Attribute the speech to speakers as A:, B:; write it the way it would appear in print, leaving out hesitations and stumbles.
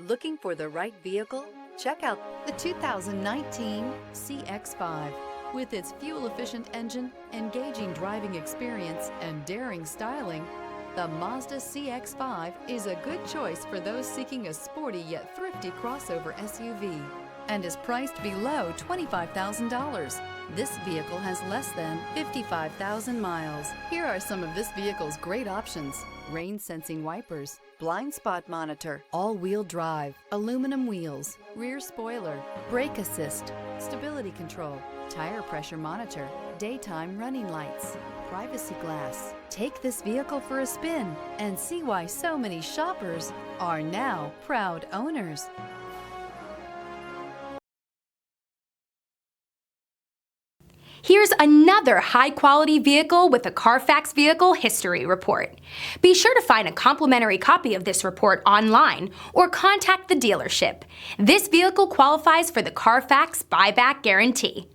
A: Looking for the right vehicle? Check out the 2019 CX-5. With its fuel-efficient engine, engaging driving experience, and daring styling, the Mazda CX-5 is a good choice for those seeking a sporty yet thrifty crossover SUV and is priced below $25,000. This vehicle has less than 55,000 miles. Here are some of this vehicle's great options: rain-sensing wipers, blind spot monitor, all-wheel drive, aluminum wheels, rear spoiler, brake assist, stability control, tire pressure monitor, daytime running lights, privacy glass. Take this vehicle for a spin and see why so many shoppers are now proud owners.
B: Here's another high-quality vehicle with a Carfax Vehicle History Report. Be sure to find a complimentary copy of this report online or contact the dealership. This vehicle qualifies for the Carfax Buyback Guarantee.